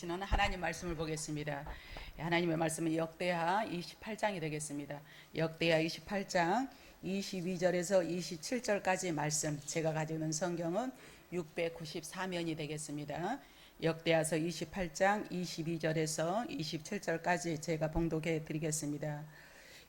주시는 하나님 말씀을 보겠습니다. 하나님의 말씀은 역대하 28장이 되겠습니다. 역대하 28장 22절에서 27절까지 말씀, 제가 가지고 있는 성경은 694면이 되겠습니다. 역대하서 28장 22절에서 27절까지 제가 봉독해 드리겠습니다.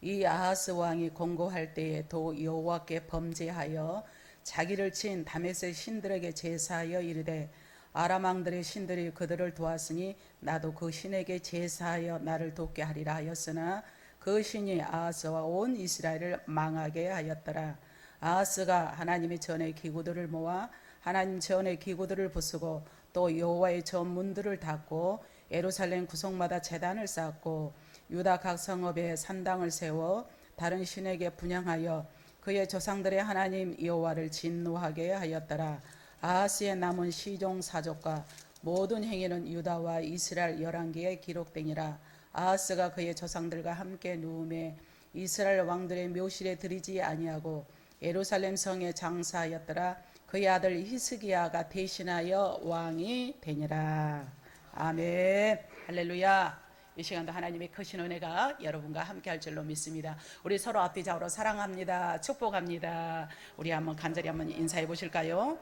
이 아하스 왕이 공고할 때에 도 여호와께 범죄하여 자기를 친 다메섹 신들에게 제사하여 이르되 아람 왕들의 신들이 그들을 도왔으니 나도 그 신에게 제사하여 나를 돕게 하리라 하였으나 그 신이 아하스와 온 이스라엘을 망하게 하였더라. 아하스가 하나님의 전의 기구들을 모아 하나님 전의 기구들을 부수고 또 여호와의 전 문들을 닫고 예루살렘 구석마다 제단을 쌓았고 유다 각 성읍에 산당을 세워 다른 신에게 분향하여 그의 조상들의 하나님 여호와를 진노하게 하였더라. 아하스의 남은 시종 사족과 모든 행위는 유다와 이스라엘 열왕기에 기록되니라. 아하스가 그의 조상들과 함께 누움에 이스라엘 왕들의 묘실에 들이지 아니하고 예루살렘 성에 장사하였더라. 그의 아들 히스기야가 대신하여 왕이 되니라. 아멘. 할렐루야. 이 시간도 하나님의 크신 은혜가 여러분과 함께 할 줄로 믿습니다. 우리 서로 앞뒤 좌우로 사랑합니다. 축복합니다. 우리 한번 간절히 한번 인사해 보실까요?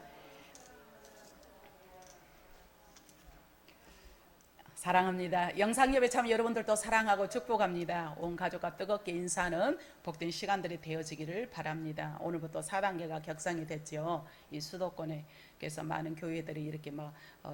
사랑합니다. 영상예배 참 여러분들도 사랑하고 축복합니다. 온 가족과 뜨겁게 인사하는 복된 시간들이 되어지기를 바랍니다. 오늘부터 4단계가 격상이 됐죠. 이 수도권에. 그래서 많은 교회들이 이렇게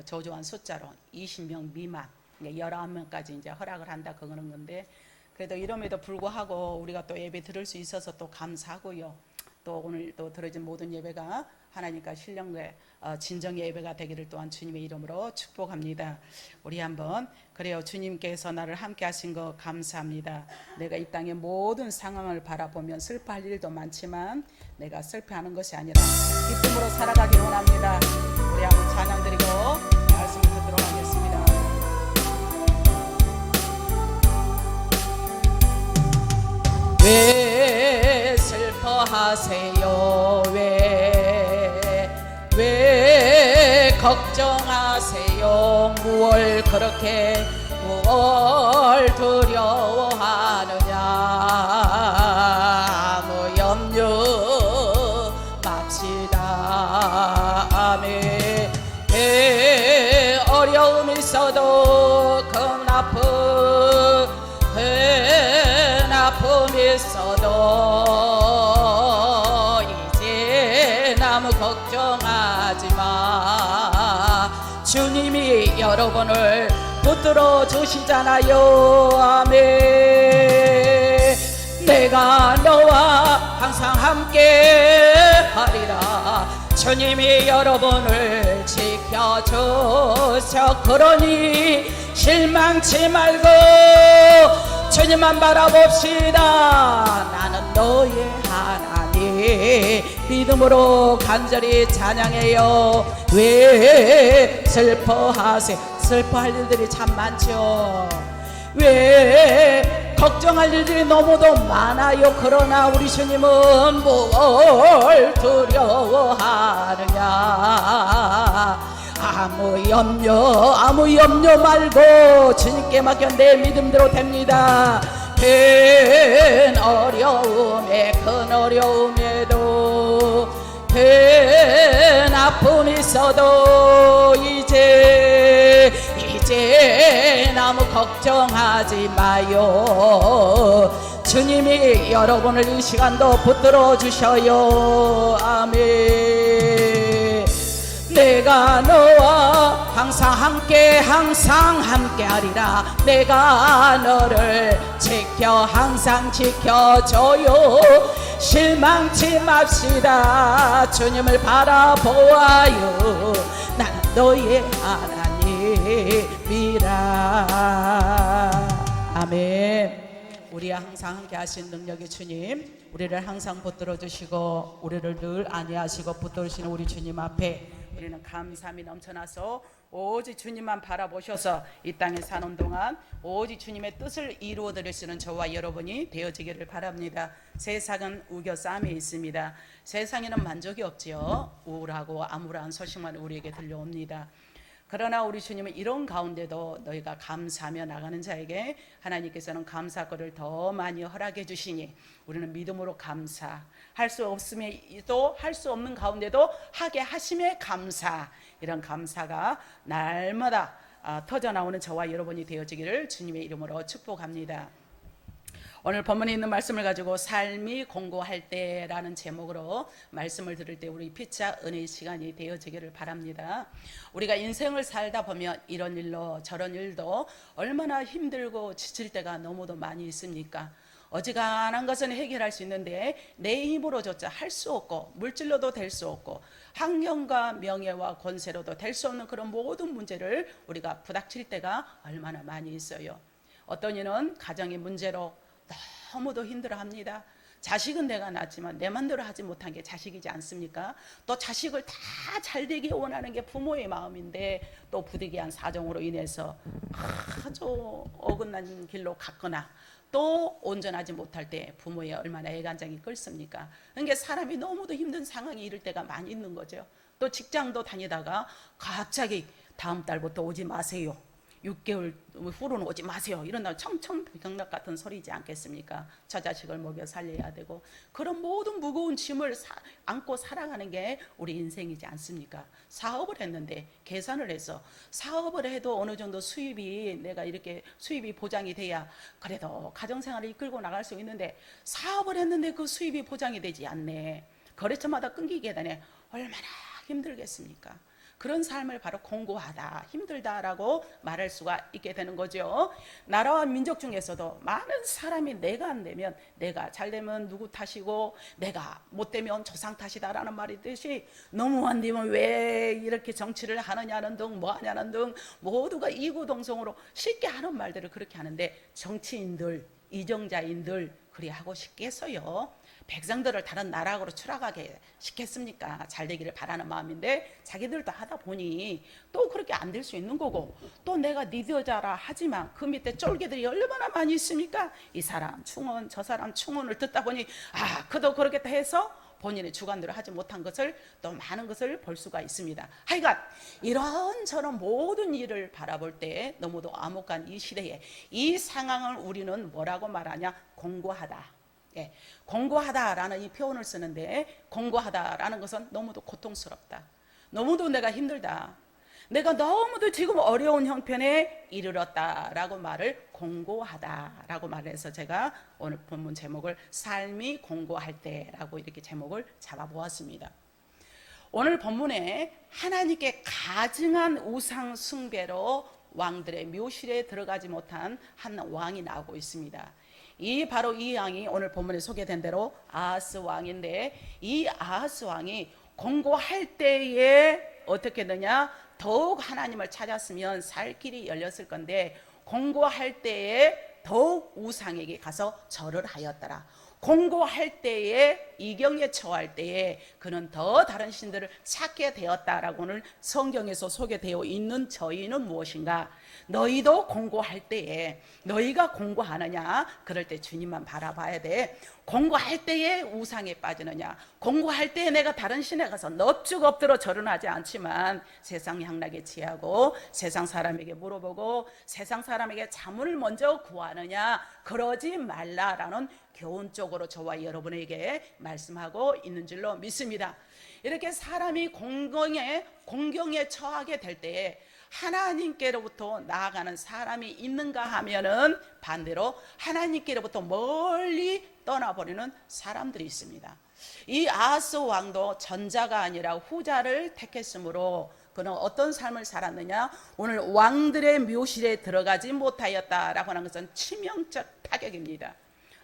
저조한 숫자로 20명 미만 19명까지 이제 허락을 한다 그러는 건데, 그래도 이럼에도 불구하고 우리가 또 예배 들을 수 있어서 또 감사하고요. 또 오늘 또 들어진 모든 예배가 하나님과 신령의 진정의 예배가 되기를 또한 주님의 이름으로 축복합니다. 우리 한번 그래요. 주님께서 나를 함께 하신 거 감사합니다. 내가 이 땅의 모든 상황을 바라보면 슬퍼할 일도 많지만 내가 슬퍼하는 것이 아니라 기쁨으로 살아가기 원합니다. 우리 한번 찬양 드리고 말씀을 듣도록 하겠습니다. 왜 슬퍼하세요? 왜 걱정하세요? 무얼 두려워하느냐? 아무 염려 맙시다. 아멘. 어려움이 있어도 큰 아픔이 있어도 이제 아무 걱정하지 마. 주님이 여러분을 붙들어 주시잖아요. 아멘. 내가 너와 항상 함께 하리라. 주님이 여러분을 지켜주셔. 그러니 실망치 말고 주님만 바라봅시다. 나는 너의 하나님. 믿음으로 간절히 찬양해요. 왜 슬퍼하세요? 슬퍼할 일들이 참 많죠. 왜 걱정할 일들이 너무도 많아요. 그러나 우리 주님은 뭘 두려워하느냐? 아무 염려 말고 주님께 맡겨 내 믿음대로 됩니다. 큰 어려움에도 큰 아픔이 있어도 이제 아무 걱정하지 마요. 주님이 여러분을 이 시간도 붙들어 주셔요. 아멘. 내가 너와 항상 함께 하리라. 내가 너를 항상 지켜줘요. 실망치 맙시다. 주님을 바라보아요. 나는 너의 하나님이라. 아멘. 우리와 항상 함께 하신 능력의 주님, 우리를 항상 붙들어 주시고 우리를 늘 안위하시고 붙들으시는 우리 주님 앞에 우리는 감사함이 넘쳐나서 오직 주님만 바라보셔서 이 땅에 사는 동안 오직 주님의 뜻을 이루어 드릴 수 있는 저와 여러분이 되어지기를 바랍니다. 세상은 우겨 싸움에 있습니다. 세상에는 만족이 없지요. 우울하고 암울한 소식만 우리에게 들려옵니다. 그러나 우리 주님은 이런 가운데도 너희가 감사하며 나가는 자에게 하나님께서는 감사거를 더 많이 허락해 주시니 우리는 믿음으로 감사, 할 수 없음에도 할 수 없는 가운데도 하게 하심에 감사, 이런 감사가 날마다 터져나오는 저와 여러분이 되어지기를 주님의 이름으로 축복합니다. 오늘 본문에 있는 말씀을 가지고 삶이 공고할 때라는 제목으로 말씀을 들을 때 우리 피차 은혜의 시간이 되어지기를 바랍니다. 우리가 인생을 살다 보면 이런 일로 저런 일도 얼마나 힘들고 지칠 때가 너무도 많이 있습니까? 어지간한 것은 해결할 수 있는데 내 힘으로조차 할 수 없고 물질로도 될 수 없고 환경과 명예와 권세로도 될 수 없는 그런 모든 문제를 우리가 부닥칠 때가 얼마나 많이 있어요. 어떤 이는 가정의 문제로 너무도 힘들어합니다. 자식은 내가 낳았지만 내 맘대로 하지 못한 게 자식이지 않습니까? 또 자식을 다 잘되게 원하는 게 부모의 마음인데 또 부득이한 사정으로 인해서 아주 어긋난 길로 갔거나 또 온전하지 못할 때 부모의 얼마나 애간장이 끓습니까? 그러니까 사람이 너무도 힘든 상황이 이럴 때가 많이 있는 거죠. 또 직장도 다니다가 갑자기 다음 달부터 오지 마세요, 6개월 후로는 오지 마세요, 이런다면 청청병력 같은 소리지 않겠습니까? 저 자식을 먹여 살려야 되고 그런 모든 무거운 짐을 안고 살아가는 게 우리 인생이지 않습니까? 사업을 했는데 계산을 해서 사업을 해도 어느 정도 수입이 내가 이렇게 수입이 보장이 돼야 그래도 가정생활을 이끌고 나갈 수 있는데 사업을 했는데 그 수입이 보장이 되지 않네, 거래처마다 끊기게 되네, 얼마나 힘들겠습니까? 그런 삶을 바로 공고하다, 힘들다라고 말할 수가 있게 되는 거죠. 나라와 민족 중에서도 많은 사람이 내가 안 되면, 내가 잘 되면 누구 탓이고 내가 못 되면 조상 탓이다라는 말이 있듯이 너무 안 되면 왜 이렇게 정치를 하느냐는 등 뭐 하냐는 등 모두가 이구동성으로 쉽게 하는 말들을 그렇게 하는데 정치인들, 이정자인들 그리 하고 싶겠어요? 백성들을 다른 나라로 추락하게 시켰습니까? 잘 되기를 바라는 마음인데 자기들도 하다 보니 또 그렇게 안 될 수 있는 거고, 또 내가 리더자라 하지만 그 밑에 쫄개들이 얼마나 많이 있습니까? 이 사람 충원, 저 사람 충원을 듣다 보니 그도 그렇겠다 해서 본인의 주관대로 하지 못한 것을 또 많은 것을 볼 수가 있습니다. 하여간 이런저런 모든 일을 바라볼 때 너무도 암흑한 이 시대에 이 상황을 우리는 뭐라고 말하냐? 공고하다. 예, 공고하다라는 이 표현을 쓰는데, 공고하다라는 것은 너무도 고통스럽다, 너무도 내가 힘들다, 내가 너무도 지금 어려운 형편에 이르렀다라고 말을 공고하다라고 말해서 제가 오늘 본문 제목을 삶이 공고할 때라고 이렇게 제목을 잡아보았습니다. 오늘 본문에 하나님께 가증한 우상 숭배로 왕들의 묘실에 들어가지 못한 한 왕이 나오고 있습니다. 바로 이 왕이 오늘 본문에 소개된 대로 아하스 왕인데, 이 아하스 왕이 공고할 때에 어떻게 되냐? 더욱 하나님을 찾았으면 살 길이 열렸을 건데 공고할 때에 더욱 우상에게 가서 절을 하였더라. 공고할 때에, 이경에 처할 때에 그는 더 다른 신들을 찾게 되었다라고 오늘 성경에서 소개되어 있는 저희는 무엇인가? 너희도 공고할 때에, 너희가 공고하느냐? 그럴 때 주님만 바라봐야 돼. 공고할 때에 우상에 빠지느냐? 공고할 때에 내가 다른 신에 가서 넙죽 엎드려 절은 하지 않지만 세상 향락에 취하고 세상 사람에게 물어보고 세상 사람에게 자문을 먼저 구하느냐? 그러지 말라라는 교훈적으로 저와 여러분에게 말씀하고 있는 줄로 믿습니다. 이렇게 사람이 공경에 처하게 될 때에 하나님께로부터 나아가는 사람이 있는가 하면은 반대로 하나님께로부터 멀리 떠나버리는 사람들이 있습니다. 이 아하스 왕도 전자가 아니라 후자를 택했으므로 그는 어떤 삶을 살았느냐? 오늘 왕들의 묘실에 들어가지 못하였다라고 하는 것은 치명적 타격입니다.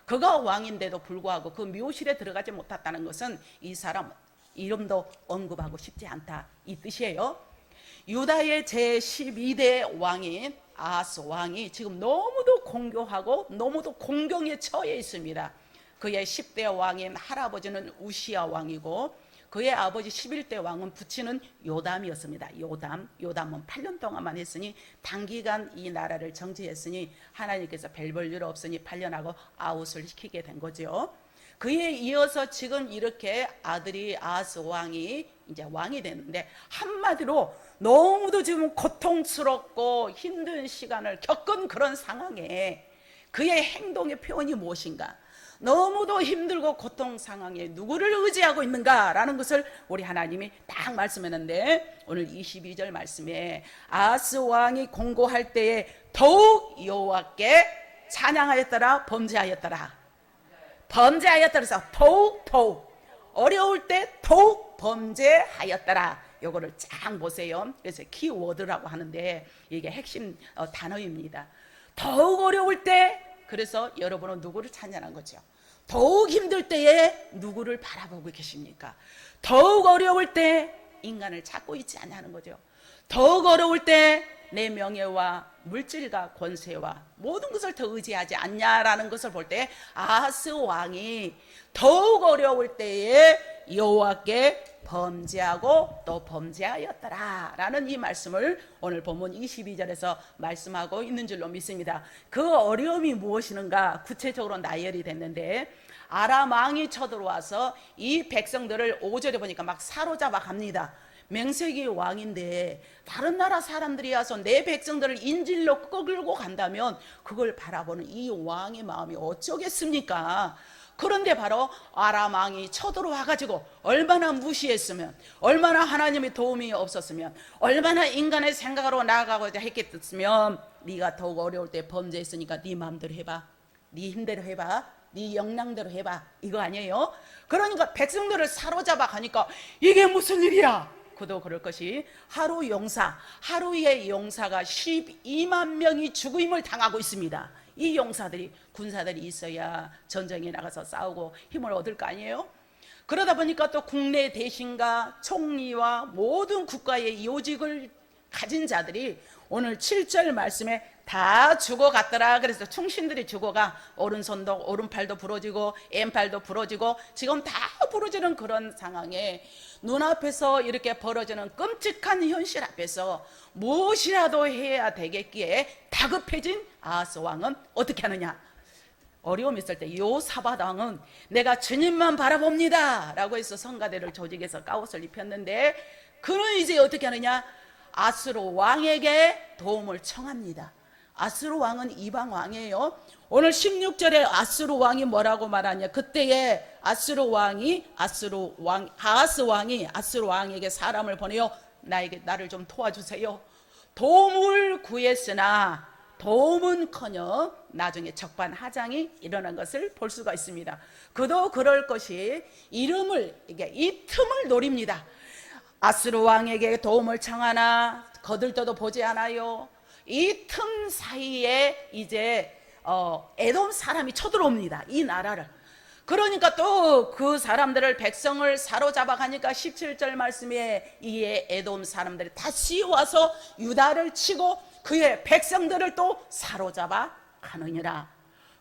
그가 왕인데도 불구하고 그 묘실에 들어가지 못했다는 것은 이 사람 이름도 언급하고 싶지 않다, 이 뜻이에요. 유다의 제12대 왕인 아하스 왕이 지금 너무도 공교하고 너무도 공경에 처해 있습니다. 그의 10대 왕인 할아버지는 우시야 왕이고 그의 아버지 11대 왕은 부친은 요담이었습니다. 요담은 8년 동안만 했으니 단기간 이 나라를 정치했으니 하나님께서 별 볼 일 없으니 8년하고 아웃을 시키게 된 거죠. 그에 이어서 지금 이렇게 아들이 아하스 왕이 이제 왕이 됐는데, 한마디로 너무도 지금 고통스럽고 힘든 시간을 겪은 그런 상황에 그의 행동의 표현이 무엇인가? 너무도 힘들고 고통 상황에 누구를 의지하고 있는가라는 것을 우리 하나님이 딱 말씀했는데, 오늘 22절 말씀에 아하스 왕이 공고할 때에 더욱 여호와께 찬양하였더라, 범죄하였더라. 범죄하였더라. 더욱 어려울 때 더욱 범죄하였더라. 요거를 쫙 보세요. 그래서 키워드라고 하는데 이게 핵심 단어입니다. 더욱 어려울 때, 그래서 여러분은 누구를 찬양한 거죠? 더욱 힘들 때에 누구를 바라보고 계십니까? 더욱 어려울 때 인간을 찾고 있지 않냐는 거죠. 더욱 어려울 때 내 명예와 물질과 권세와 모든 것을 더 의지하지 않냐라는 것을 볼 때, 아하스 왕이 더욱 어려울 때에 여호와께 범죄하고 또 범죄하였더라 라는 이 말씀을 오늘 본문 22절에서 말씀하고 있는 줄로 믿습니다. 그 어려움이 무엇이는가 구체적으로 나열이 됐는데, 아람 왕이 쳐들어와서 이 백성들을 5절에 보니까 막 사로잡아 갑니다. 맹세기 왕인데 다른 나라 사람들이 와서 내 백성들을 인질로 끌고 간다면 그걸 바라보는 이 왕의 마음이 어쩌겠습니까? 그런데 바로 아람 왕이 쳐들어와가지고 얼마나 무시했으면, 얼마나 하나님의 도움이 없었으면, 얼마나 인간의 생각으로 나아가고자 했겠으면, 네가 더욱 어려울 때 범죄했으니까 네 마음대로 해봐, 네 힘대로 해봐, 네 역량대로 해봐, 이거 아니에요? 그러니까 백성들을 사로잡아 가니까 이게 무슨 일이야? 그도 그럴 것이, 하루의 용사가 12만 명이 죽임을 당하고 있습니다. 이 용사들이, 군사들이 있어야 전쟁에 나가서 싸우고 힘을 얻을 거 아니에요? 그러다 보니까 또 국내 대신과 총리와 모든 국가의 요직을 가진 자들이 오늘 7절 말씀에 다 죽어갔더라. 그래서 충신들이 죽어가 오른손도, 오른팔도 부러지고 왼팔도 부러지고 지금 다 부러지는 그런 상황에, 눈앞에서 이렇게 벌어지는 끔찍한 현실 앞에서 무엇이라도 해야 되겠기에 다급해진 아하스 왕은 어떻게 하느냐? 어려움이 있을 때 요사밧 왕은 내가 주님만 바라봅니다 라고 해서 성가대를 조직해서 가옷을 입혔는데, 그는 이제 어떻게 하느냐? 아수르 왕에게 도움을 청합니다. 아수르 왕은 이방 왕이에요. 오늘 16절에 아수르 왕이 뭐라고 말하냐? 그때에 아하스 왕이 아수르 왕에게 사람을 보내요. 나를 좀 도와주세요. 도움을 구했으나 도움은커녕 나중에 적반하장이 일어난 것을 볼 수가 있습니다. 그도 그럴 것이 이 틈을 노립니다. 아수르 왕에게 도움을 청하나 거들떠도 보지 않아요. 이 틈 사이에 이제 에돔 사람이 쳐들어옵니다. 이 나라를. 그러니까 또 그 사람들을, 백성을 사로잡아 가니까 17절 말씀에 이 에돔 사람들이 다시 와서 유다를 치고 그의 백성들을 또 사로잡아 가느니라.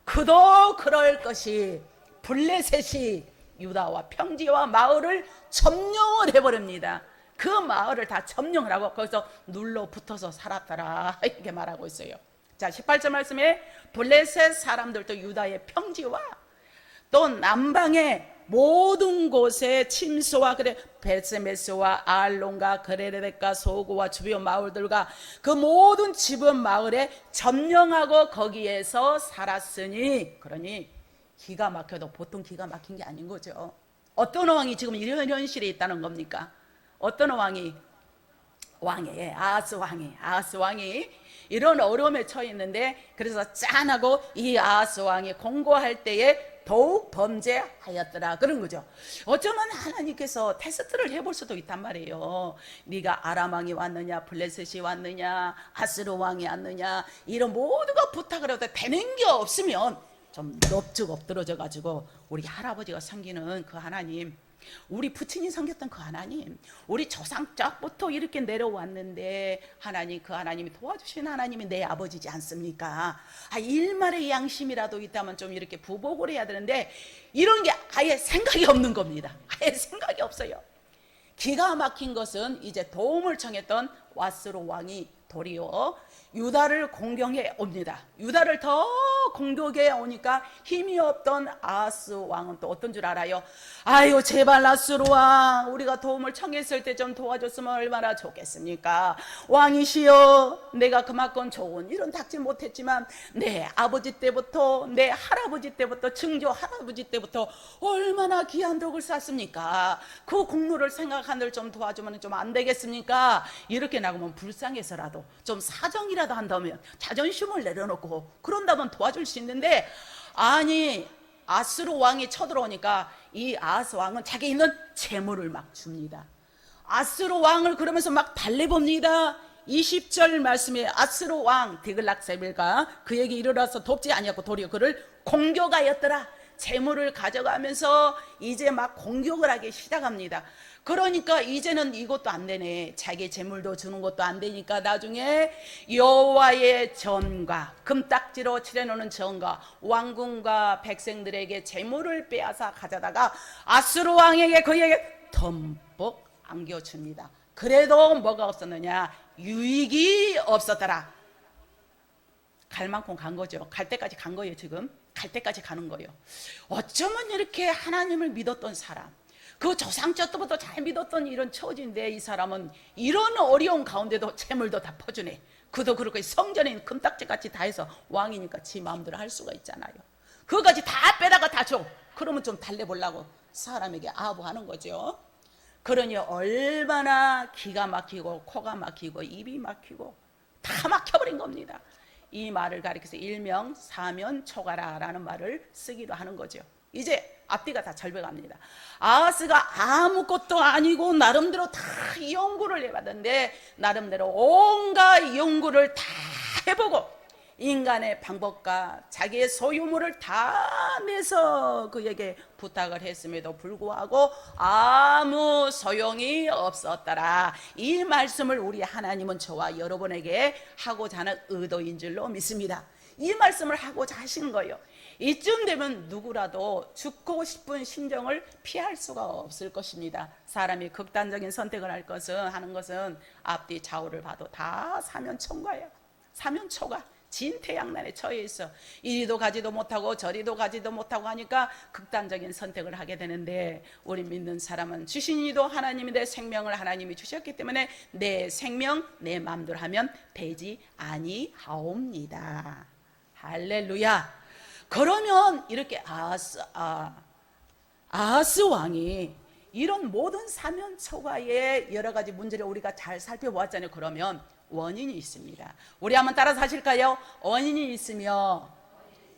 그도 그럴 것이 블레셋이 유다와 평지와 마을을 점령을 해버립니다. 그 마을을 다 점령을 하고 거기서 눌러 붙어서 살았더라 이렇게 말하고 있어요. 자, 18절 말씀에 블레셋 사람들도 유다의 평지와 또 남방의 모든 곳에 침소와 베스메스와 아알론과 그레레덱과 소고와 주변 마을들과 그 모든 주변 마을에 점령하고 거기에서 살았으니, 그러니 기가 막혀도 보통 기가 막힌 게 아닌 거죠. 어떤 왕이 지금 이런 현실에 있다는 겁니까? 어떤 아하스 왕이 이런 어려움에 처해 있는데, 그래서 짠하고 이 아하스 왕이 공고할 때에 더욱 범죄하였더라 그런 거죠. 어쩌면 하나님께서 테스트를 해볼 수도 있단 말이에요. 네가 아람 왕이 왔느냐, 블레셋이 왔느냐, 아스르 왕이 왔느냐, 이런 모두가 부탁을 해도 되는 게 없으면 좀 넙죽 엎드러져 가지고 우리 할아버지가 섬기는 그 하나님, 우리 부친이 섬겼던 그 하나님, 우리 조상 쪽부터 이렇게 내려왔는데 하나님, 그 하나님이 도와주신 하나님이 내 아버지지 않습니까? 일말의 양심이라도 있다면 좀 이렇게 부복을 해야 되는데 이런 게 아예 생각이 없는 겁니다. 아예 생각이 없어요. 기가 막힌 것은 이제 도움을 청했던 아수르 왕이 도리어 유다를 공경해 옵니다. 유다를 더 공격해 오니까 힘이 없던 아하스 왕은 또 어떤 줄 알아요? 아유, 제발 아스루 왕, 우리가 도움을 청했을 때 좀 도와줬으면 얼마나 좋겠습니까? 왕이시여, 내가 그만큼 좋은 일은 닦지 못했지만 내 아버지 때부터, 내 할아버지 때부터, 증조 할아버지 때부터 얼마나 귀한 덕을 쌓습니까? 그 공로를 생각한들 좀 도와주면 좀 안 되겠습니까? 이렇게 나가면 불쌍해서라도 좀 사정이라도 한다면, 자존심을 내려놓고 그런다면 도와줄 수 있는데, 아니, 아스루 왕이 쳐들어오니까 이 아하스 왕은 자기 있는 재물을 막 줍니다. 아스루 왕을 그러면서 막 달래봅니다. 20절 말씀에 아스루 왕 디글락세빌가 그에게 이르러서 돕지 아니하고 도리어 그를 공격하였더라. 재물을 가져가면서 이제 막 공격을 하기 시작합니다. 그러니까 이제는 이것도 안 되네. 자기 재물도 주는 것도 안 되니까 나중에 여호와의 전과, 금딱지로 칠해놓는 전과, 왕궁과 백성들에게 재물을 빼앗아 가져다가 아스루 왕에게 그에게 덤뻑 안겨줍니다. 그래도 뭐가 없었느냐? 유익이 없었더라. 갈 만큼 간 거죠. 갈 때까지 간 거예요. 지금 갈 때까지 가는 거예요. 어쩌면 이렇게 하나님을 믿었던 사람, 그 조상적 때부터 잘 믿었던 이런 처지인데 이 사람은 이런 어려운 가운데도 재물도 다 퍼주네. 그도 그렇고 성전에 금딱지같이 다 해서 왕이니까 지 마음대로 할 수가 있잖아요. 그거까지 다 빼다가 다 줘. 그러면 좀 달래보려고 사람에게 아부하는 거죠. 그러니 얼마나 기가 막히고 코가 막히고 입이 막히고 다 막혀버린 겁니다. 이 말을 가리켜서 일명 사면초가라라는 말을 쓰기도 하는 거죠. 이제 앞뒤가 다 절벽합니다. 아하스가 아무것도 아니고 나름대로 다 연구를 해봤는데, 나름대로 온갖 연구를 다 해보고 인간의 방법과 자기의 소유물을 다 내서 그에게 부탁을 했음에도 불구하고 아무 소용이 없었더라. 이 말씀을 우리 하나님은 저와 여러분에게 하고자 하는 의도인 줄로 믿습니다. 이 말씀을 하고자 하신 거예요. 이쯤 되면 누구라도 죽고 싶은 심정을 피할 수가 없을 것입니다. 사람이 극단적인 선택을 하는 것은 앞뒤 좌우를 봐도 다 사면초가예요. 사면초가 진퇴양난에 처해 있어. 이리도 가지도 못하고 저리도 가지도 못하고 하니까 극단적인 선택을 하게 되는데, 우리 믿는 사람은 주신 이도 하나님이 내 생명을 하나님이 주셨기 때문에 내 생명 내 마음대로 하면 되지 아니하옵니다. 할렐루야. 그러면 이렇게 아하스 왕이 이런 모든 사면초가의 여러 가지 문제를 우리가 잘 살펴보았잖아요. 그러면 원인이 있습니다. 우리 한번 따라서 하실까요? 원인이 있으며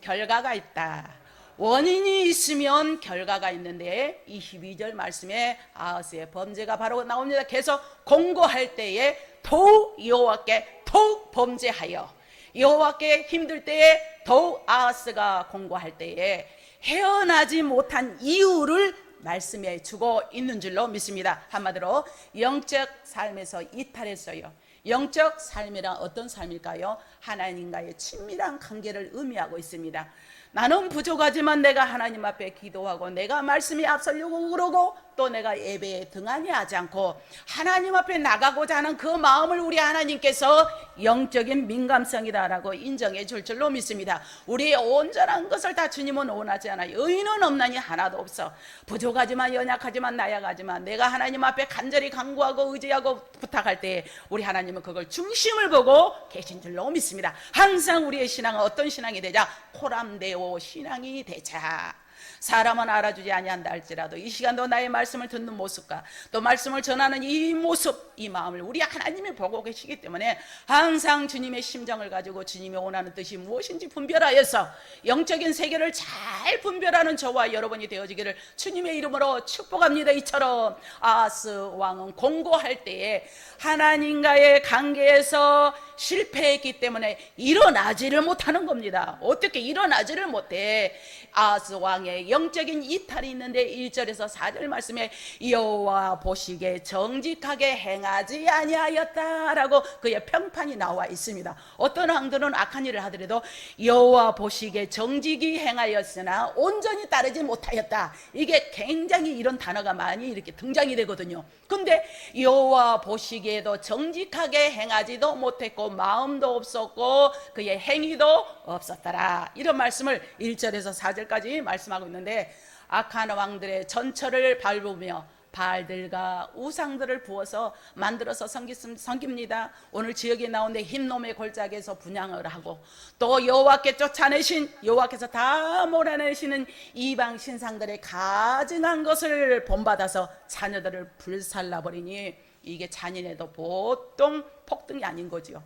결과가 있다. 원인이 있으면 결과가 있는데 22절 말씀에 아하스의 범죄가 바로 나옵니다. 계속 공고할 때에 더욱 여호와께 더욱 범죄하여, 여호와께 힘들 때에 더욱 아하스가 공고할 때에 헤어나지 못한 이유를 말씀해 주고 있는 줄로 믿습니다. 한마디로 영적 삶에서 이탈했어요. 영적 삶이란 어떤 삶일까요? 하나님과의 친밀한 관계를 의미하고 있습니다. 나는 부족하지만 내가 하나님 앞에 기도하고 내가 말씀에 앞서려고 그러고 또 내가 예배에 등한히 하지 않고 하나님 앞에 나가고자 하는 그 마음을 우리 하나님께서 영적인 민감성이다라고 인정해 줄 줄로 믿습니다. 우리의 온전한 것을 다 주님은 원하지 않아요. 의인은 없나니 하나도 없어. 부족하지만 연약하지만 나약하지만 내가 하나님 앞에 간절히 간구하고 의지하고 부탁할 때 우리 하나님은 그걸 중심을 보고 계신 줄로 믿습니다. 항상 우리의 신앙은 어떤 신앙이 되자? 코람데오 신앙이 되자. 사람은 알아주지 아니한다 할지라도 이 시간도 나의 말씀을 듣는 모습과 또 말씀을 전하는 이 모습, 이 마음을 우리 하나님이 보고 계시기 때문에 항상 주님의 심정을 가지고 주님이 원하는 뜻이 무엇인지 분별하여서 영적인 세계를 잘 분별하는 저와 여러분이 되어지기를 주님의 이름으로 축복합니다. 이처럼 아하스 왕은 공고할 때에 하나님과의 관계에서 실패했기 때문에 일어나지를 못하는 겁니다. 어떻게 일어나지를 못해? 아하스 왕의 왕의 영적인 이탈이 있는데 1절에서 4절 말씀에 여호와 보시기에 정직하게 행하지 아니하였다라고 그의 평판이 나와 있습니다. 어떤 왕들은 악한 일을 하더라도 여호와 보시기에 정직히 행하였으나 온전히 따르지 못하였다. 이게 굉장히 이런 단어가 많이 이렇게 등장이 되거든요. 근데 여호와 보시기에도 정직하게 행하지도 못했고 마음도 없었고 그의 행위도 없었더라. 이런 말씀을 1절에서 4절까지 말씀하고 있는데 악한 왕들의 전철을 밟으며 바알들과 우상들을 부어서 만들어서 섬깁니다. 오늘 지역에 나오는데 흰놈의 골짜기에서 분향을 하고 또 여호와께 쫓아내신 여호와께서 다 몰아내시는 이방 신상들의 가증한 것을 본받아서 자녀들을 불살라버리니 이게 잔인해도 보통 폭등이 아닌 거지요.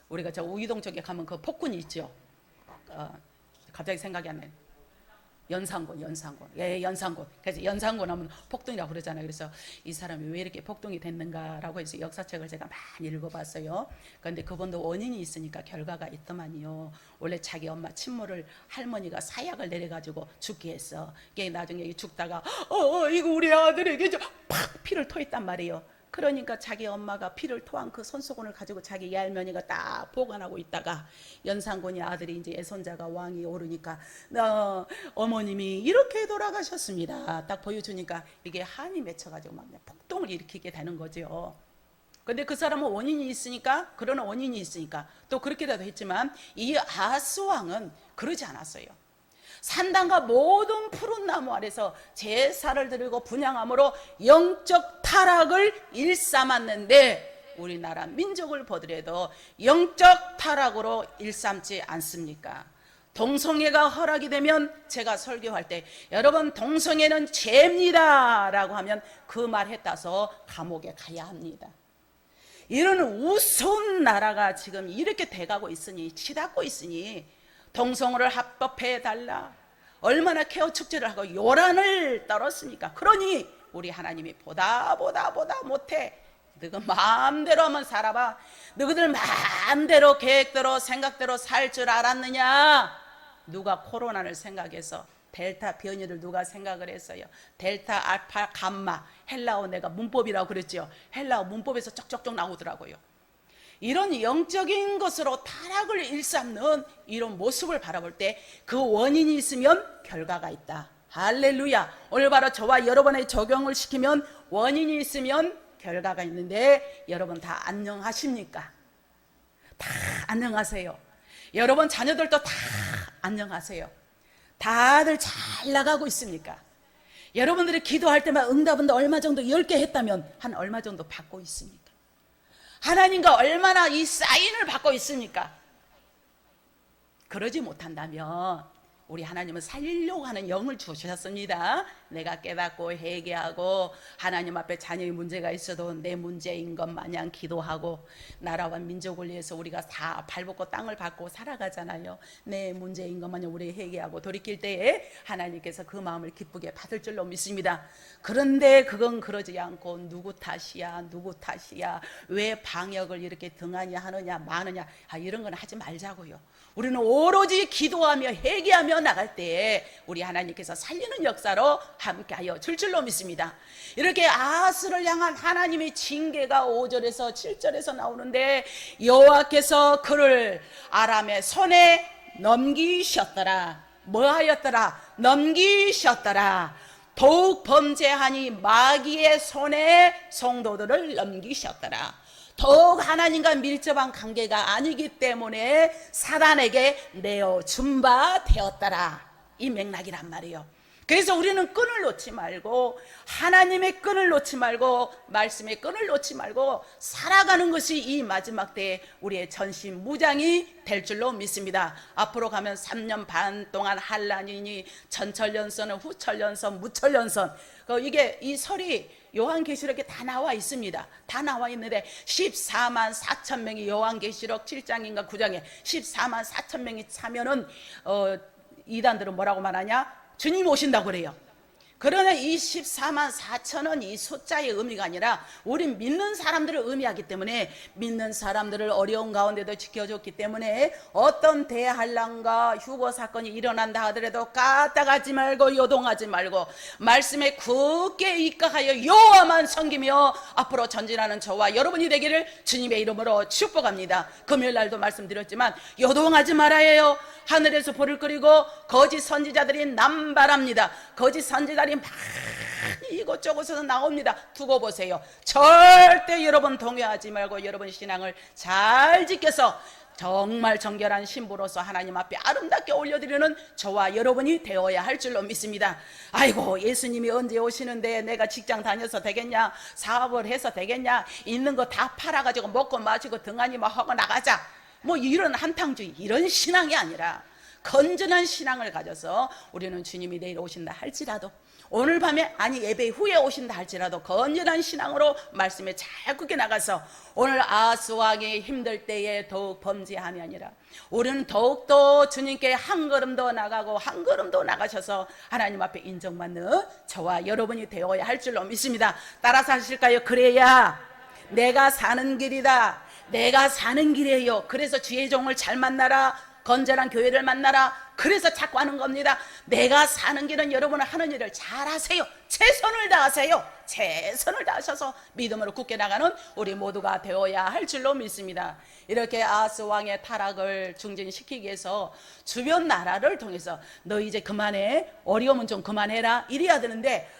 우리가 저 우이동 쪽에 가면 그 폭군이 있죠. 갑자기 생각이 안 나요. 연산군. 예, 연산군. 그래서 연산군 하면 폭동이라고 그러잖아요. 그래서 이 사람이 왜 이렇게 폭동이 됐는가라고 해서 역사책을 제가 많이 읽어봤어요. 그런데 그분도 원인이 있으니까 결과가 있더만요. 원래 자기 엄마 친모를 할머니가 사약을 내려가지고 죽게 했어. 이게 나중에 죽다가 이거 우리 아들에게 팍 피를 토했단 말이에요. 그러니까 자기 엄마가 피를 토한 그 손수건을 가지고 자기 할머니가 딱 보관하고 있다가 연산군이 아들이 이제 애손자가 왕이 오르니까 어머님이 이렇게 돌아가셨습니다. 딱 보여주니까 이게 한이 맺혀가지고 막 폭동을 일으키게 되는 거죠. 근데 그 사람은 원인이 있으니까 그런 원인이 있으니까 또 그렇게라도 했지만 이 아하스 왕은 그러지 않았어요. 산당과 모든 푸른 나무 아래서 제사를 드리고 분향함으로 영적 타락을 일삼았는데 우리나라 민족을 보더라도 영적 타락으로 일삼지 않습니까? 동성애가 허락이 되면 제가 설교할 때 여러분 동성애는 죄입니다 라고 하면 그 말에 따서 감옥에 가야 합니다. 이런 우스운 나라가 지금 이렇게 돼가고 있으니 치닫고 있으니 동성애를 합법해달라. 얼마나 케어 축제를 하고 요란을 떨었습니까? 그러니 우리 하나님이 보다 못해. 너가 마음대로 한번 살아봐. 너희들 마음대로 계획대로 생각대로 살 줄 알았느냐? 누가 코로나를 생각해서 델타 변이를 누가 생각을 했어요? 델타, 알파, 감마. 헬라어 내가 문법이라고 그랬죠. 헬라어 문법에서 쩍쩍쩍 나오더라고요. 이런 영적인 것으로 타락을 일삼는 이런 모습을 바라볼 때 그 원인이 있으면 결과가 있다. 할렐루야. 오늘 바로 저와 여러분의 적용을 시키면 원인이 있으면 결과가 있는데 여러분 다 안녕하십니까? 다 안녕하세요. 여러분 자녀들도 다 안녕하세요. 다들 잘 나가고 있습니까? 여러분들이 기도할 때만 응답은 얼마 정도 10개 했다면 한 얼마 정도 받고 있습니까? 하나님과 얼마나 이 사인을 받고 있습니까? 그러지 못한다면 우리 하나님은 살리려고 하는 영을 주셨습니다. 내가 깨닫고 회개하고 하나님 앞에 자녀의 문제가 있어도 내 문제인 것 마냥 기도하고 나라와 민족을 위해서 우리가 다 발벗고 땅을 밟고 살아가잖아요. 내 문제인 것 마냥 우리 회개하고 돌이킬 때에 하나님께서 그 마음을 기쁘게 받을 줄로 믿습니다. 그런데 그건 그러지 않고 누구 탓이야 왜 방역을 이렇게 등하냐 하느냐 마느냐 이런 건 하지 말자고요. 우리는 오로지 기도하며 회개하며 나갈 때에 우리 하나님께서 살리는 역사로 함께하여 줄 줄로 믿습니다. 이렇게 아하스를 향한 하나님의 징계가 5절에서 7절에서 나오는데 여호와께서 그를 아람의 손에 넘기셨더라. 뭐하였더라? 넘기셨더라. 더욱 범죄하니 마귀의 손에 성도들을 넘기셨더라. 더욱 하나님과 밀접한 관계가 아니기 때문에 사단에게 내어준 바 되었더라. 이 맥락이란 말이에요. 그래서 우리는 끈을 놓지 말고 하나님의 끈을 놓지 말고 말씀의 끈을 놓지 말고 살아가는 것이 이 마지막 때에 우리의 전신 무장이 될 줄로 믿습니다. 앞으로 가면 3년 반 동안 한란이니 전철연선은 후철연선 무철연선 이게 이 설이 요한계시록에 다 나와 있습니다. 다 나와 있는데 14만 4천 명이 요한계시록 7장인가 9장에 14만 4천 명이 차면은 이단들은 뭐라고 말하냐? 주님 오신다고 그래요. 그러나 24만 4천은 이 숫자의 의미가 아니라 우리 믿는 사람들을 의미하기 때문에 믿는 사람들을 어려운 가운데도 지켜줬기 때문에 어떤 대환란과 휴거 사건이 일어난다 하더라도 까딱하지 말고 요동하지 말고 말씀에 굳게 입각하여 여호와만 섬기며 앞으로 전진하는 저와 여러분이 되기를 주님의 이름으로 축복합니다. 금요일날도 말씀드렸지만 요동하지 말아야 해요. 하늘에서 불을 끓이고 거짓 선지자들이 남발합니다. 거짓 선지자들이 많이 이곳저곳에서 나옵니다. 두고 보세요. 절대 여러분 동요하지 말고 여러분 신앙을 잘 지켜서 정말 정결한 신부로서 하나님 앞에 아름답게 올려드리는 저와 여러분이 되어야 할 줄로 믿습니다. 아이고, 예수님이 언제 오시는데 내가 직장 다녀서 되겠냐, 사업을 해서 되겠냐, 있는 거 다 팔아가지고 먹고 마시고 등한히만 하고 나가자, 뭐 이런 한탕주의, 이런 신앙이 아니라 건전한 신앙을 가져서 우리는 주님이 내일 오신다 할지라도, 오늘 밤에 아니 예배 후에 오신다 할지라도 건전한 신앙으로 말씀에 잘 굳게 나가서 오늘 아스왕이 힘들 때에 더욱 범죄함이 아니라 우리는 더욱더 주님께 한 걸음 더 나가고 한 걸음 더 나가셔서 하나님 앞에 인정받는 저와 여러분이 되어야 할 줄로 믿습니다. 따라서 하실까요? 그래야 내가 사는 길이다, 내가 사는 길이에요. 그래서 주의 종을 잘 만나라, 건전한 교회를 만나라, 그래서 자꾸 하는 겁니다. 내가 사는 길은 여러분은 하는 일을 잘 하세요. 최선을 다하세요. 최선을 다하셔서 믿음으로 굳게 나가는 우리 모두가 되어야 할 줄로 믿습니다. 이렇게 아하스 왕의 타락을 중진시키기 위해서 주변 나라를 통해서 너 이제 그만해, 어려움은 좀 그만해라 이래야 되는데,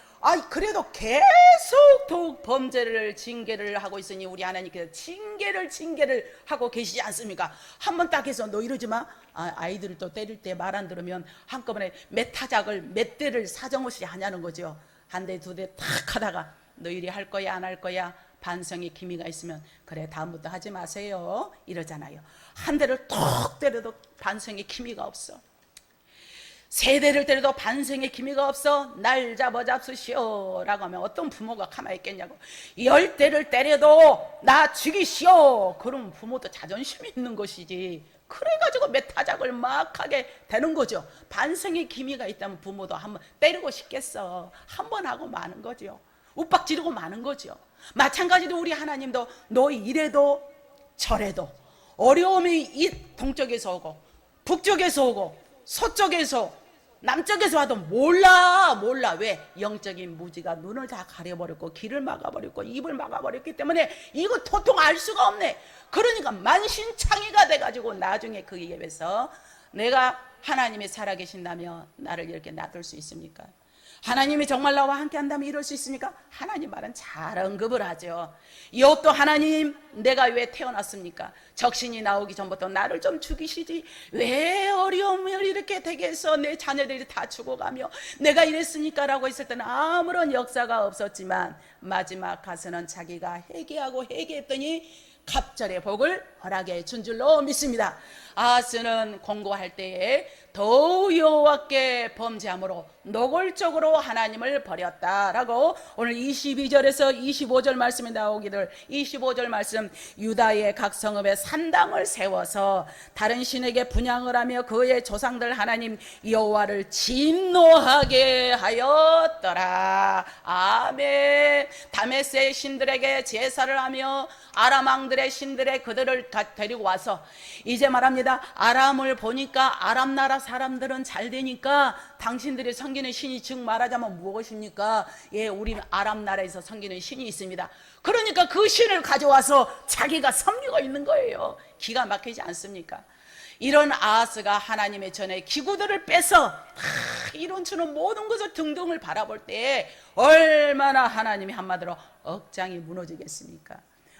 그래도 계속 더욱 범죄를 징계를 하고 있으니 우리 하나님께서 징계를 하고 계시지 않습니까? 한번 딱 해서 너 이러지 마. 아이들을 또 때릴 때 말 안 들으면 한꺼번에 몇 타작을 몇 대를 사정없이 하냐는 거죠. 한 대 두 대 탁 하다가 너 이리 할 거야 안 할 거야, 반성의 기미가 있으면 그래 다음부터 하지 마세요 이러잖아요. 한 대를 톡 때려도 반성의 기미가 없어. 세 대를 때려도 반성의 기미가 없어. 날 잡으시오 라고 하면 어떤 부모가 가만히 있겠냐고. 10대를 때려도 나 죽이시오, 그럼 부모도 자존심이 있는 것이지. 그래가지고 몇 타작을 막 하게 되는 거죠. 반성의 기미가 있다면 부모도 한번 때리고 싶겠어. 한 번 하고 마는 거죠. 윽박 지르고 마는 거죠. 마찬가지로 우리 하나님도 너 이래도 저래도 어려움이 이 동쪽에서 오고 북쪽에서 오고 서쪽에서 남쪽에서 와도 몰라. 왜? 영적인 무지가 눈을 다 가려버렸고 길을 막아버렸고 입을 막아버렸기 때문에 이거 도통 알 수가 없네. 그러니까 만신창이가 돼가지고 나중에 그 예배에서 내가 하나님이 살아계신다며 나를 이렇게 놔둘 수 있습니까? 하나님이 정말 나와 함께 한다면 이럴 수 있습니까? 하나님 말은 잘 언급을 하죠. 이것도 하나님, 내가 왜 태어났습니까? 적신이 나오기 전부터 나를 좀 죽이시지, 왜 어려움을 이렇게 되게 해서 내 자녀들이 다 죽어가며 내가 이랬으니까 라고 했을 때는 아무런 역사가 없었지만 마지막 가서는 자기가 회개하고 회개했더니 갑절의 복을 허락해 준 줄로 믿습니다. 아하스는 공고할 때에 더욱 여호와께 범죄함으로 노골적으로 하나님을 버렸다라고 오늘 22절에서 25절 말씀이 나오기를, 25절 말씀, 유다의 각 성읍에 산당을 세워서 다른 신에게 분향을 하며 그의 조상들 하나님 여호와를 진노하게 하였더라. 아멘. 다메스의 신들에게 제사를 하며 아람 왕들의 신들의 그들을 데리고 와서 이제 말합니다. 아람을 보니까 아람 나라 사람들은 잘 되니까 당신들이 섬기는 신이, 즉 말하자면 무엇입니까? 예, 우리는 아람 나라에서 섬기는 신이 있습니다. 그러니까 그 신을 가져와서 자기가 섬기고 있는 거예요. 기가 막히지 않습니까? 이런 아하스가 하나님의 전에 기구들을 빼서 이론처럼 모든 것을 등등을 바라볼 때 얼마나 하나님이 한마디로 억장이 무너지겠습니까?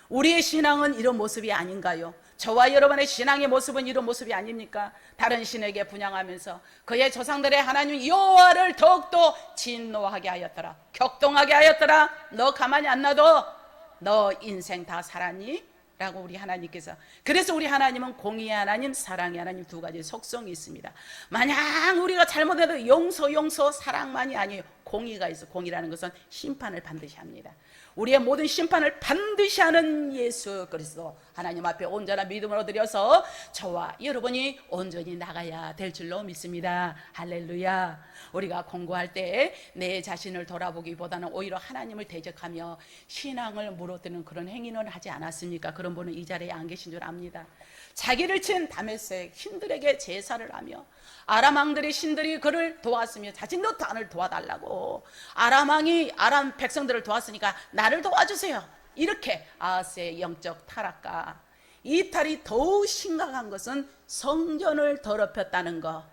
우리의 신앙은 이런 모습이 아닌가요? 저와 여러분의 신앙의 모습은 이런 모습이 아닙니까? 다른 신에게 분향하면서 그의 조상들의 하나님 여호와를 더욱더 진노하게 하였더라, 격동하게 하였더라. 너 가만히 안 놔둬. 너 인생 다 살았니? 라고 우리 하나님께서. 그래서 우리 하나님은 공의의 하나님, 사랑의 하나님, 두 가지 속성이 있습니다. 만약 우리가 잘못해도 용서 사랑만이 아니에요. 공의가 있어. 공의라는 것은 심판을 반드시 합니다. 우리의 모든 심판을 반드시 하는 예수 그리스도 하나님 앞에 온전한 믿음으로 드려서 저와 여러분이 온전히 나가야 될 줄로 믿습니다. 할렐루야. 우리가 공부할 때 내 자신을 돌아보기보다는 오히려 하나님을 대적하며 신앙을 물어뜯는 그런 행위는 하지 않았습니까? 그런 분은 이 자리에 안 계신 줄 압니다. 자기를 친 다메섹 신들에게 제사를 하며 아람 왕들의 신들이 그를 도왔으며 자신도 나를 도와달라고, 아람 왕이 아람 백성들을 도왔으니까 나를 도와주세요. 이렇게 아하스의 영적 타락과 이탈이 더욱 심각한 것은 성전을 더럽혔다는 것,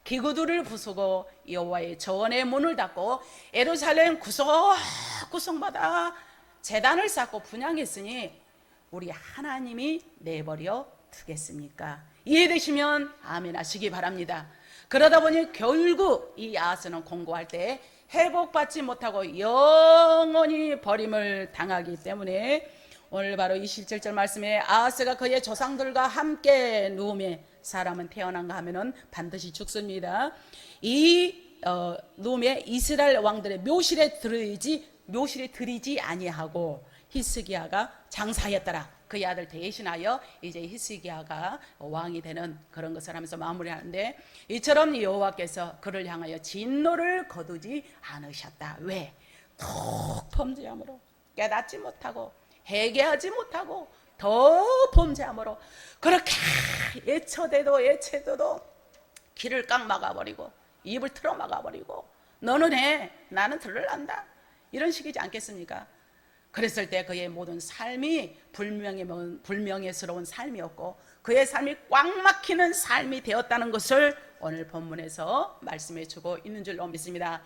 기구들을 부수고 여호와의 저원의 문을 닫고 예루살렘 구석구석마다 제단을 쌓고 분향했으니 우리 하나님이 내버려 두겠습니까? 이해되시면 아멘 하시기 바랍니다. 그러다 보니 결국 이 아하스는 공고할 때 회복받지 못하고 영원히 버림을 당하기 때문에 오늘 바로 이 17절 말씀에 아하스가 그의 조상들과 함께 누우며, 사람은 태어난가 하면은 반드시 죽습니다. 누우며 이스라엘 왕들의 묘실에 들이지 아니하고 히스기야가 장사했더라. 그의 아들 대신하여 이제 히스기야가 왕이 되는 그런 것을 하면서 마무리하는데, 이처럼 여호와께서 그를 향하여 진노를 거두지 않으셨다. 왜? 더 범죄함으로, 깨닫지 못하고 회개하지 못하고 더 범죄함으로 그렇게 예쳐대도 귀를 꽉 막아버리고 입을 틀어 막아버리고 너는 해, 나는 들을란다, 이런 식이지 않겠습니까? 그랬을 때 그의 모든 삶이 불명예스러운 삶이었고 그의 삶이 꽉 막히는 삶이 되었다는 것을 오늘 본문에서 말씀해 주고 있는 줄로 믿습니다.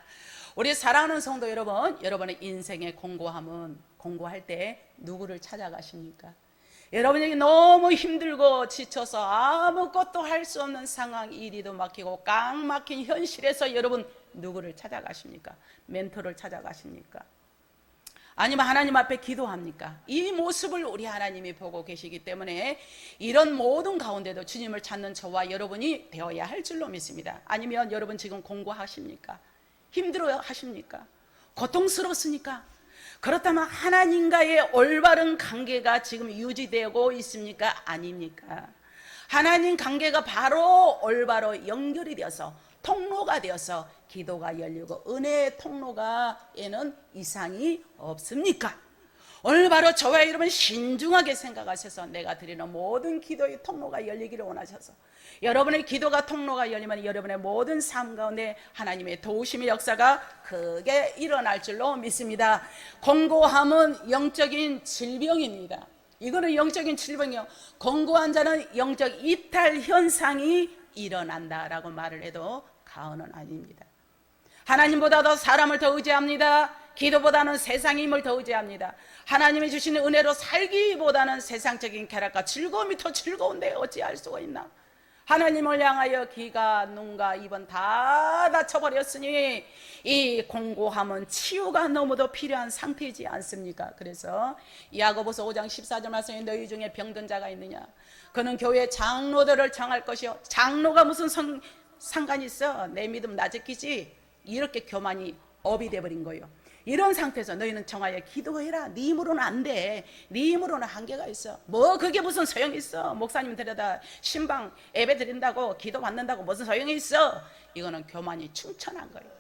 우리 사랑하는 성도 여러분, 여러분의 인생의 공고할 때 누구를 찾아가십니까? 여러분에게 너무 힘들고 지쳐서 아무것도 할 수 없는 상황, 일이도 막히고 꽉 막힌 현실에서 여러분 누구를 찾아가십니까? 멘토를 찾아가십니까? 아니면 하나님 앞에 기도합니까? 이 모습을 우리 하나님이 보고 계시기 때문에 이런 모든 가운데도 주님을 찾는 저와 여러분이 되어야 할 줄로 믿습니다. 아니면 여러분 지금 공고하십니까? 힘들어 하십니까? 고통스럽습니까? 그렇다면 하나님과의 올바른 관계가 지금 유지되고 있습니까? 아닙니까? 하나님 관계가 바로 올바로 연결이 되어서 통로가 되어서 기도가 열리고 은혜의 통로가에는 이상이 없습니까? 오늘 바로 저와 여러분 신중하게 생각하셔서 내가 드리는 모든 기도의 통로가 열리기를 원하셔서 여러분의 기도가 통로가 열리면 여러분의 모든 삶 가운데 하나님의 도우심의 역사가 크게 일어날 줄로 믿습니다. 공고함은 영적인 질병입니다. 이거는 영적인 질병이요. 공고한 자는 영적 이탈 현상이 일어난다라고 말을 해도 과언은 아닙니다. 하나님보다도 사람을 더 의지합니다. 기도보다는 세상의 힘을 더 의지합니다. 하나님이 주시는 은혜로 살기보다는 세상적인 쾌락과 즐거움이 더 즐거운데 어찌할 수가 있나? 하나님을 향하여 귀가 눈과 입은 다 닫혀버렸으니 이 공고함은 치유가 너무도 필요한 상태이지 않습니까? 그래서 야고보서 5장 14절 말씀에 너희 중에 병든 자가 있느냐? 그는 교회 장로들을 정할 것이요. 장로가 무슨 상관이 있어? 내 믿음 나 지키지? 이렇게 교만이 업이 돼버린 거예요. 이런 상태에서 너희는 정하여 기도해라. 네 힘으로는 안 돼. 네 힘으로는 한계가 있어. 뭐 그게 무슨 소용이 있어? 목사님 데려다 신방 예배 드린다고 기도 받는다고 무슨 소용이 있어? 이거는 교만이 충천한 거예요.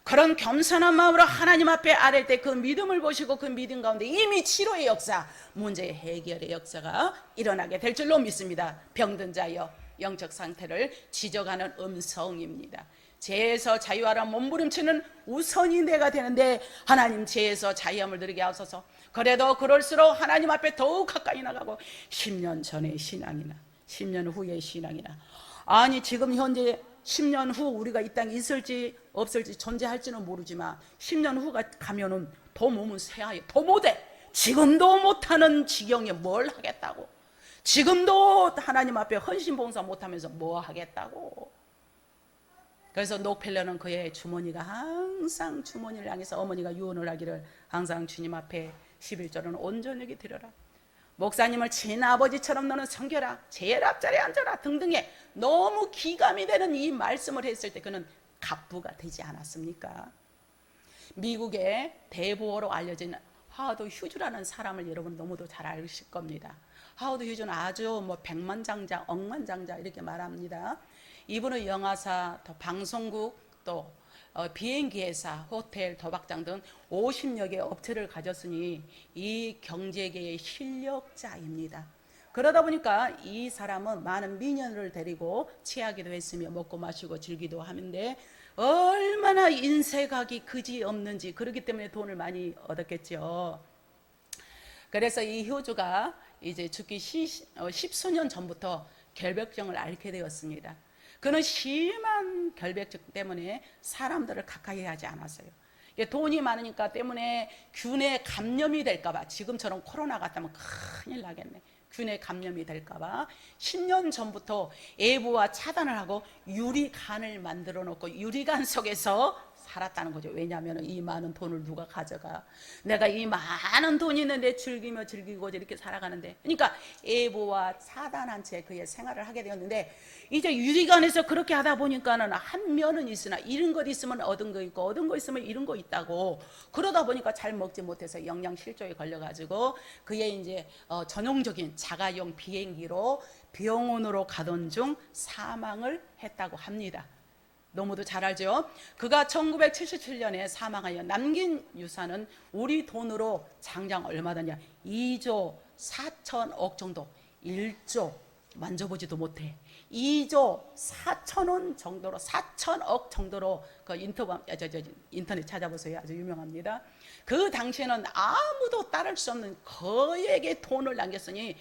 그런 겸손한 마음으로 하나님 앞에 아랠 때 그 믿음을 보시고 그 믿음 가운데 이미 치료의 역사, 문제의 해결의 역사가 일어나게 될 줄로 믿습니다. 병든 자여, 영적 상태를 지적하는 음성입니다. 죄에서 자유하라 몸부림치는 우선이 내가 되는데 하나님 죄에서 자유함을 누리게 하소서. 그래도 그럴수록 하나님 앞에 더욱 가까이 나가고 10년 전의 신앙이나 10년 후의 신앙이나, 아니 지금 현재 10년 후 우리가 이 땅에 있을지 없을지 존재할지는 모르지만 10년 후가 가면은 더 몸은 쇠하여 더 못해. 지금도 못하는 지경에 뭘 하겠다고. 지금도 하나님 앞에 헌신봉사 못하면서 뭐 하겠다고. 그래서 록펠러는 그의 주머니가 항상 주머니를 향해서 어머니가 유언을 하기를 항상 주님 앞에 11절은 온전하게 드려라. 목사님을 친아버지처럼 너는 섬겨라. 제일 앞자리에 앉아라 등등의 너무 기감이 되는 이 말씀을 했을 때 그는 갑부가 되지 않았습니까? 미국의 대부호로 알려진 하워드 휴즈라는 사람을 여러분 너무도 잘 아실 겁니다. 하워드 휴즈는 아주 뭐 백만장자, 억만장자 이렇게 말합니다. 이분은 영화사, 또 방송국, 또 비행기회사, 호텔, 도박장 등 50여 개 업체를 가졌으니 이 경제계의 실력자입니다. 그러다 보니까 이 사람은 많은 미녀를 데리고 취하기도 했으며 먹고 마시고 즐기도 하는데 얼마나 인색하기 그지 없는지, 그렇기 때문에 돈을 많이 얻었겠죠. 그래서 이 효주가 이제 죽기 십수년 전부터 결벽증을 앓게 되었습니다. 그는 심한 결벽증 때문에 사람들을 가까이 하지 않았어요. 돈이 많으니까 때문에 균에 감염이 될까봐, 지금처럼 코로나 같다면 큰일 나겠네. 균에 감염이 될까봐 10년 전부터 애부와 차단을 하고 유리간을 만들어 놓고 유리간 속에서 살았다는 거죠. 왜냐하면 이 많은 돈을 누가 가져가? 내가 이 많은 돈이 있는데 즐기며 즐기고 이렇게 살아가는데, 그러니까 애부와 차단한 채 그의 생활을 하게 되었는데, 이제 유리관에서 그렇게 하다 보니까는 한 면은 있으나 잃은 것 있으면 얻은 거 있고 얻은 거 있으면 잃은 거 있다고, 그러다 보니까 잘 먹지 못해서 영양실조에 걸려가지고 그의 이제 전용적인 자가용 비행기로 병원으로 가던 중 사망을 했다고 합니다. 너무도 잘 알죠. 그가 1977년에 사망하여 남긴 유산은 우리 돈으로 장장 얼마더냐, 2조 4천억 정도. 1조 만져보지도 못해. 2조 4천원 정도로, 4천억 정도로, 그 인터넷 찾아보세요. 아주 유명합니다. 그 당시에는 아무도 따를 수 없는 거액의 돈을 남겼으니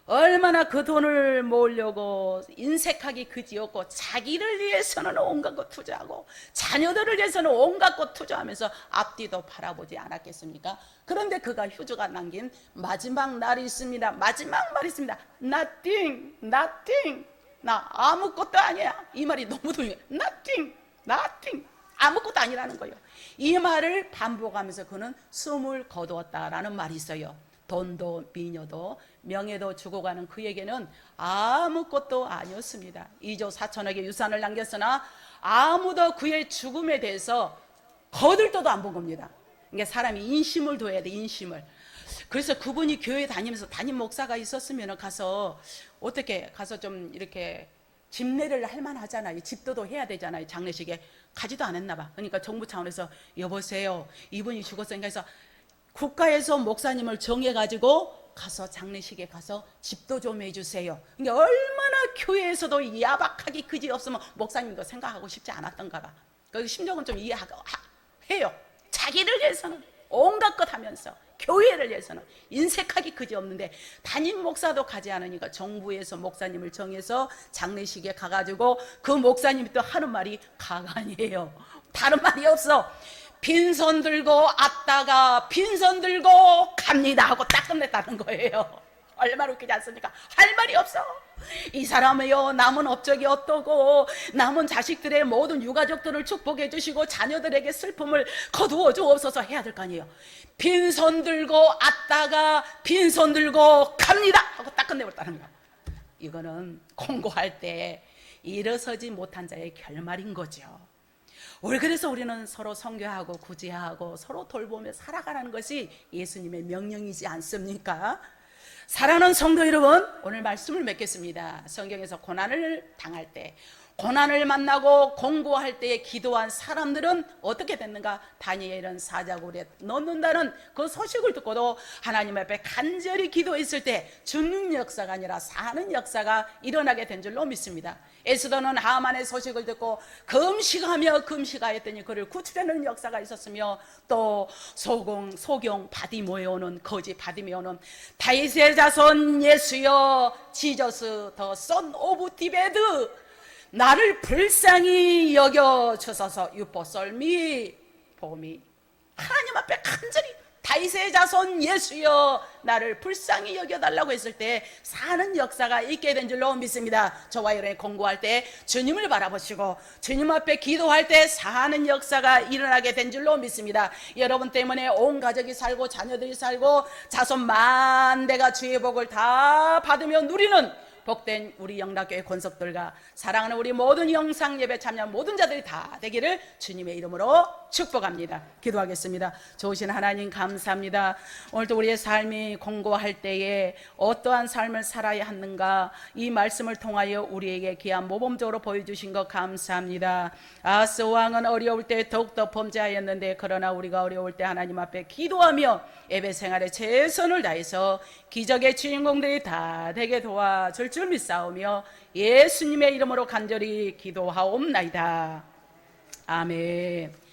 얼마나 그 돈을 모으려고 인색하기 그지없고 자기를 위해서는 온갖 것 투자하고 자녀들을 위해서는 온갖 것 투자하면서 앞뒤도 바라보지 않았겠습니까? 그런데 그가 휴즈가 남긴 마지막 날이 있습니다. 마지막 말이 있습니다. Nothing, nothing. 나 아무것도 아니야. 이 말이 너무 중요해요. Nothing, nothing. 아무것도 아니라는 거예요. 이 말을 반복하면서 그는 숨을 거두었다라는 말이 있어요. 돈도 미녀도 명예도 죽어가는 그에게는 아무것도 아니었습니다. 2조 4천억의 유산을 남겼으나 아무도 그의 죽음에 대해서 거들떠도 안 본 겁니다. 그러니까 사람이 인심을 둬야 돼, 인심을. 그래서 그분이 교회 다니면서 담임 목사가 있었으면 가서 어떻게 가서 좀 이렇게 집례를 할 만하잖아요. 집도도 해야 되잖아요. 장례식에 가지도 않았나 봐. 그러니까 정부 차원에서 여보세요, 이분이 죽었으니까 해서 국가에서 목사님을 정해가지고 가서 장례식에 가서 집도 좀 해주세요. 그러니까 얼마나 교회에서도 야박하기 그지 없으면 목사님도 생각하고 싶지 않았던가 봐. 그 심정은 좀 이해하고 해요. 자기를 위해서는 온갖 것 하면서 교회를 위해서는 인색하기 그지 없는데, 담임 목사도 가지 않으니까 정부에서 목사님을 정해서 장례식에 가가지고 그 목사님이 또 하는 말이 가관이에요. 다른 말이 없어. 빈손 들고 왔다가 빈손 들고 갑니다 하고 딱 끝냈다는 거예요. 얼마나 웃기지 않습니까? 할 말이 없어. 이 사람이요, 남은 업적이 어떠고 남은 자식들의 모든 유가족들을 축복해 주시고 자녀들에게 슬픔을 거두어 주옵소서 해야 될 거 아니에요. 빈손 들고 왔다가 빈손 들고 갑니다 하고 딱 끝내버렸다는 거예요. 이거는 공고할 때 일어서지 못한 자의 결말인 거죠. 그래서 우리는 서로 선교하고 구제하고 서로 돌보며 살아가라는 것이 예수님의 명령이지 않습니까? 사랑하는 성도 여러분, 오늘 말씀을 맺겠습니다. 성경에서 고난을 당할 때, 고난을 만나고 공고할 때에 기도한 사람들은 어떻게 됐는가? 다니엘은 사자굴에 넣는다는 그 소식을 듣고도 하나님 앞에 간절히 기도했을 때 죽는 역사가 아니라 사는 역사가 일어나게 된 줄로 믿습니다. 에스더는 하만의 소식을 듣고 금식하였더니 그를 구출하는 역사가 있었으며, 또 소경 바디모에오는 거지 바디메오는 다윗의 자손 예수여 지저스 더 선 오브 디베드 나를 불쌍히 여겨주소서 유포썰미 봄이 하나님 앞에 간절히 다윗의 자손 예수여 나를 불쌍히 여겨달라고 했을 때 사는 역사가 있게 된 줄로 믿습니다. 저와 여러분이 공부할 때 주님을 바라보시고 주님 앞에 기도할 때 사는 역사가 일어나게 된 줄로 믿습니다. 여러분 때문에 온 가족이 살고 자녀들이 살고 자손 만대가 주의 복을 다 받으며 누리는 복된 우리 영락교회 권속들과 사랑하는 우리 모든 영상 예배 참여한 모든 자들이 다 되기를 주님의 이름으로 축복합니다. 기도하겠습니다. 좋으신 하나님 감사합니다. 오늘도 우리의 삶이 공고할 때에 어떠한 삶을 살아야 하는가 이 말씀을 통하여 우리에게 귀한 모범적으로 보여주신 것 감사합니다. 아하스 왕은 어려울 때 더욱더 범죄하였는데 그러나 우리가 어려울 때 하나님 앞에 기도하며 예배 생활에 최선을 다해서 기적의 주인공들이 다 되게 도와줄 줄 믿사오며 예수님의 이름으로 간절히 기도하옵나이다. 아멘.